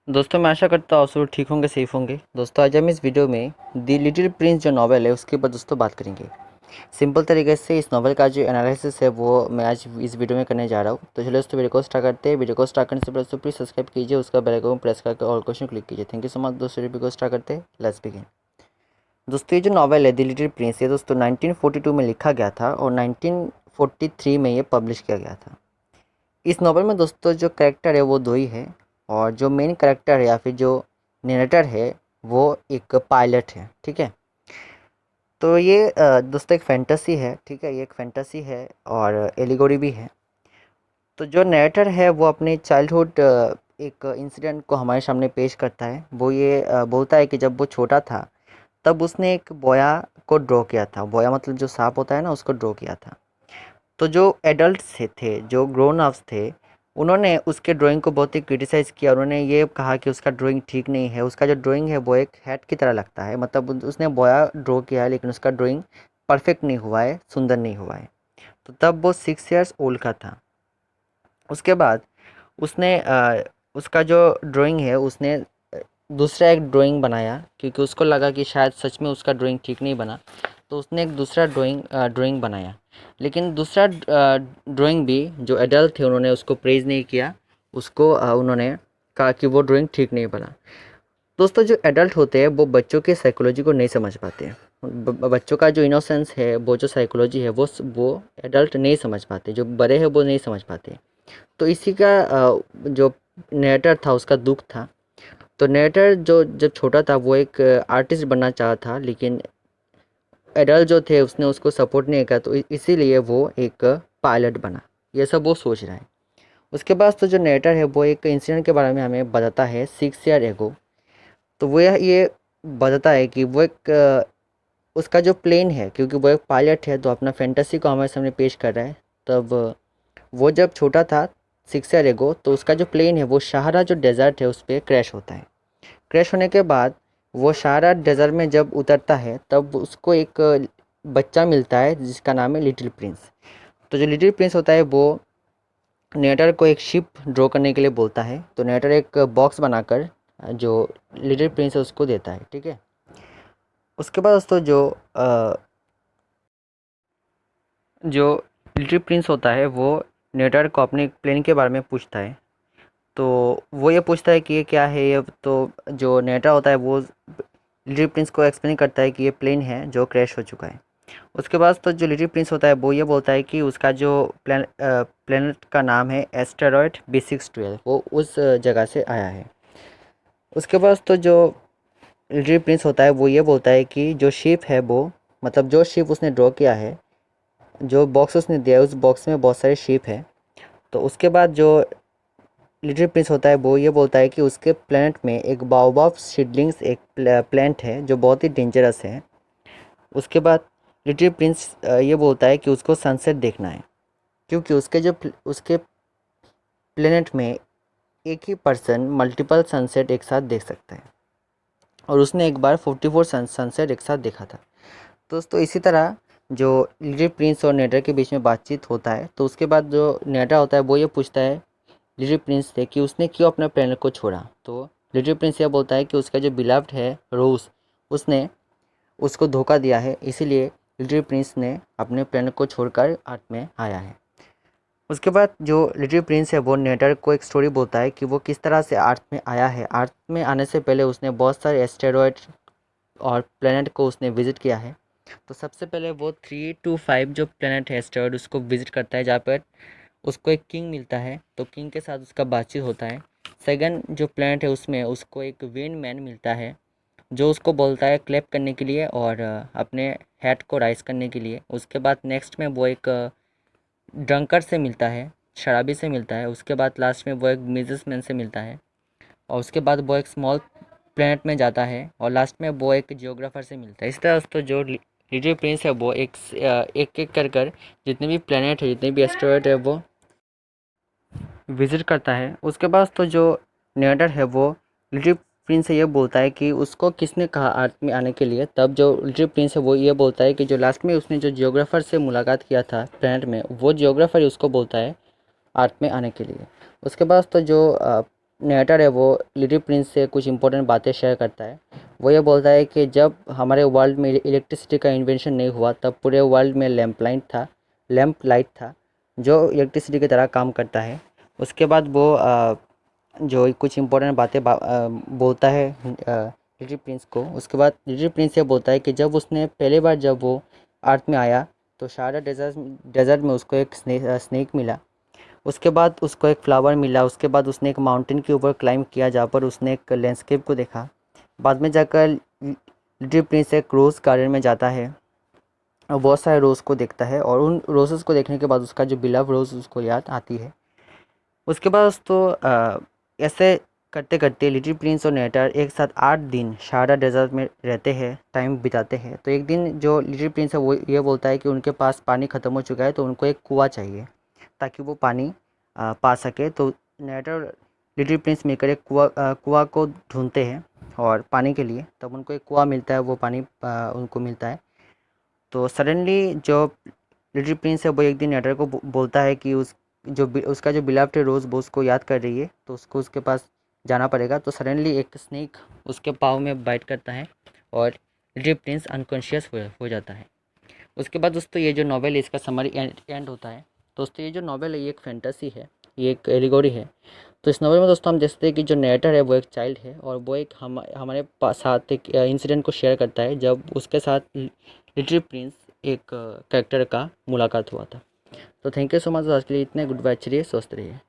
दोस्तों मैं आशा करता हूँ आप सब ठीक होंगे, सेफ होंगे। दोस्तों आज हम इस वीडियो में द लिटिल प्रिंस जो नॉवल है उसके ऊपर दोस्तों बात करेंगे। सिंपल तरीके से इस नॉवल का जो एनालिसिस है वो मैं आज इस वीडियो में करने जा रहा हूँ। तो चलो दोस्तों वीडियो को स्टार्ट करते हैं। वीडियो को स्टार्ट करने से पहले दोस्तों प्लीज़ सब्सक्राइब कीजिए, उसका बेल आइकन प्रेस करके ऑल क्वेश्चन क्लिक कीजिए। थैंक यू सो मच दोस्तों। वीडियो को स्टार्ट करते हैं, लेट्स बिगिन। दोस्तों ये जो नॉवल है द लिटिल प्रिंस ये दोस्तों 1942 में लिखा गया था और 1943 में ये पब्लिश किया गया था। इस नॉवल में दोस्तों जो कैरेक्टर है वो दो ही है और जो मेन कैरेक्टर है या फिर जो नरेटर है वो एक पायलट है। ठीक है, तो ये दोस्तों एक फैंटेसी है। ठीक है, ये एक फैंटेसी है और एलिगोरी भी है। तो जो नरेटर है वो अपने चाइल्डहुड एक इंसिडेंट को हमारे सामने पेश करता है। वो ये बोलता है कि जब वो छोटा था तब उसने एक बोया को ड्रॉ किया था। बोया मतलब जो सांप होता है ना, उसको ड्रॉ किया था। तो जो एडल्ट्स थे, जो ग्रोन अप्स थे, उन्होंने उसके ड्राइंग को बहुत ही क्रिटिसाइज़ किया। उन्होंने ये कहा कि उसका ड्राइंग ठीक नहीं है, उसका जो ड्राइंग है वो एक हैट की तरह लगता है। मतलब उसने बोया ड्रॉ किया है लेकिन उसका ड्राइंग परफेक्ट नहीं हुआ है, सुंदर नहीं हुआ है। तो तब वो 6 ईयर्स ओल्ड का था। उसके बाद उसने उसका जो ड्राइंग है उसने दूसरा एक ड्राइंग बनाया क्योंकि उसको लगा कि शायद सच में उसका ड्राइंग ठीक नहीं बना। तो उसने एक दूसरा ड्राइंग बनाया। लेकिन दूसरा ड्राइंग भी जो एडल्ट थे उन्होंने उसको प्रेज़ नहीं किया। उसको उन्होंने कहा कि वो ड्राइंग ठीक नहीं बना। दोस्तों जो एडल्ट होते हैं वो बच्चों के साइकोलॉजी को नहीं समझ पाते हैं। बच्चों का जो इनोसेंस है, वो जो साइकोलॉजी है वो एडल्ट नहीं समझ पाते, जो बड़े हैं वो नहीं समझ पाते। तो इसी का जो नरेटर था उसका दुख था। तो नरेटर जो जब छोटा था वो एक आर्टिस्ट बनना चाहा था, लेकिन एडल्ट जो थे उसने उसको सपोर्ट नहीं किया। तो इसीलिए वो एक पायलट बना। ये सब वो सोच रहा है। उसके बाद तो जो नरेटर है वो एक इंसिडेंट के बारे में हमें बताता है 6 ईयर एगो। तो वो ये बताता है कि वो एक उसका जो प्लेन है, क्योंकि वो एक पायलट है तो अपना फैंटेसी को हमारे सामने पेश कर रहा है। तब वो जब छोटा था 6 ईयर एगो तो उसका जो प्लेन है वो सहारा जो डेजर्ट है उस पर क्रैश होता है। क्रैश होने के बाद वो सहारा डेजर्ट में जब उतरता है तब उसको एक बच्चा मिलता है जिसका नाम है लिटिल प्रिंस। तो जो लिटिल प्रिंस होता है वो नेटर को एक शिप ड्रॉ करने के लिए बोलता है। तो नेटर एक बॉक्स बनाकर जो लिटिल प्रिंस है उसको देता है। ठीक है, उसके बाद दोस्तों जो लिटिल प्रिंस होता है वो नेटर को अपने प्लेन के बारे में पूछता है। तो वो ये पूछता है कि ये क्या है ये। तो जो नेटर होता है वो लिटिल प्रिंस को एक्सप्लेन करता है कि ये प्लेन है जो क्रैश हो चुका है। उसके बाद तो जो लिटिल प्रिंस होता है वो ये बोलता है कि उसका जो प्लेनेट का नाम है एस्टेरॉयड B612, वो उस जगह से आया है। उसके बाद तो जो लिटिल प्रिंस होता है वो ये बोलता है कि जो शिप है वो, मतलब जो शिप उसने ड्रॉ किया है, जो बॉक्स उसने दिया है उस बॉक्स में बहुत सारे शिप है। तो उसके बाद जो लिटिल प्रिंस होता है वो ये बोलता है कि उसके प्लेनेट में एक बाओबाब सीडलिंग्स एक प्लांट है जो बहुत ही डेंजरस है। उसके बाद लिटिल प्रिंस ये बोलता है कि उसको सनसेट देखना है, क्योंकि उसके प्लेनेट में एक ही पर्सन मल्टीपल सनसेट एक साथ देख सकता है और उसने एक बार 44 सनसेट एक साथ देखा था। दोस्तों इसी तरह जो लिटिल प्रिंस और नेटर के बीच में बातचीत होता है। तो उसके बाद जो नेटर होता है वो ये पूछता है लिटिल प्रिंस से कि उसने क्यों अपने प्लेनेट को छोड़ा। तो लिटिल प्रिंस यह बोलता है कि उसका जो बिलव्ड है रोज, उसने उसको धोखा दिया है, इसीलिए लिटिल प्रिंस ने अपने प्लेनेट को छोड़कर अर्थ में आया है। उसके बाद जो लिटिल प्रिंस है वो नेटर को एक स्टोरी बोलता है कि वो किस तरह से अर्थ में आया है। अर्थ में आने से पहले उसने बहुत सारे एस्टेरॉयड और प्लेनेट को उसने विजिट किया है। तो सबसे पहले वो 3 to 5 जो प्लेनेट है एस्टेरॉयड उसको विजिट करता है, जहाँ पर उसको एक किंग मिलता है। तो किंग के साथ उसका बातचीत होता है। सेकंड जो प्लेनेट है उसमें उसको एक विंड मैन मिलता है जो उसको बोलता है क्लैप करने के लिए और अपने हेड को राइज करने के लिए। उसके बाद नेक्स्ट में वो एक ड्रंकर से मिलता है, शराबी से मिलता है। उसके बाद लास्ट में वो एक बिजनेसमैन से मिलता है और उसके बाद वो एक स्मॉल प्लेनेट में जाता है और लास्ट में वो एक जियोग्राफर से मिलता है। इस तरह तो जो लिटिल प्रिंस है वो एक एक कर जितने भी प्लेनेट है, जितने भी एस्टेरॉयड है वो विजिट करता है। उसके बाद तो जो नेडर है वो लिटिल प्रिंस से ये बोलता है कि उसको किसने कहा अर्थ में आने के लिए। तब जो लिटिल प्रिंस है वो ये बोलता है कि जो लास्ट में उसने जो जियोग्राफर से मुलाकात किया था प्लेनेट में, वो जियोग्राफर ही उसको बोलता है अर्थ में आने के लिए। उसके बाद तो जो नरेटर है वो लिटिल प्रिंस से कुछ इंपॉर्टेंट बातें शेयर करता है। वो ये बोलता है कि जब हमारे वर्ल्ड में इलेक्ट्रिसिटी का इन्वेंशन नहीं हुआ तब पूरे वर्ल्ड में लैंप लाइट था जो इलेक्ट्रिसिटी की तरह काम करता है। उसके बाद वो जो कुछ इंपॉर्टेंट बातें बोलता है लिटिल प्रिंस को। उसके बाद लिटिल प्रिंस ये बोलता है कि जब उसने पहली बार जब वो अर्थ में आया तो शारदा डेजर्ट में उसको एक स्नेक मिला। उसके बाद उसको एक फ्लावर मिला। उसके बाद उसने एक माउंटेन के ऊपर क्लाइंब किया जहाँ पर उसने एक लैंडस्केप को देखा। बाद में जाकर लिटिल प्रिंस एक रोज़ गार्डन में जाता है और बहुत सारे रोज़ को देखता है और उन रोज़ेस को देखने के बाद उसका जो बिलव रोज़ उसको याद आती है। उसके बाद तो ऐसे करते करते लिटिल प्रिंस और नरेटर एक साथ 8 दिन शारदा डेजर्ट में रहते हैं, टाइम बिताते हैं। तो एक दिन जो लिटिल प्रिंस है वो ये बोलता है कि उनके पास पानी ख़त्म हो चुका है तो उनको एक कुआँ चाहिए ताकि वो पानी पा सके। तो नरेटर और लिटिल प्रिंस मिलकर एक कुआँ को ढूंढते हैं और पानी के लिए। तब उनको एक कुआँ मिलता है, वो पानी उनको मिलता है। तो सडनली जो लिटिल प्रिंस है वो एक दिन नरेटर को बोलता है कि उसका जो बिलव्ड रोज़ वो उसको याद कर रही है तो उसको उसके पास जाना पड़ेगा। तो सडनली एक स्नेक उसके पाँव में बाइट करता है और लिटिल प्रिंस अनकॉन्शियस हो जाता है। उसके बाद दोस्तों ये जो नॉवेल है इसका समरी एंड होता है। दोस्तों ये जो नॉवेल है ये एक फैंटेसी है, ये एक एलिगोरी है। तो इस नॉवेल में दोस्तों हम देखते हैं कि जो नरेटर है वो एक चाइल्ड है और वो एक हमारे साथ एक इंसिडेंट को शेयर करता है जब उसके साथ लिटिल प्रिंस एक कैरेक्टर का मुलाकात हुआ था। तो थैंक यू सो मच आज के लिए इतने। गुड बाय, चलिए स्वस्थ रहिए।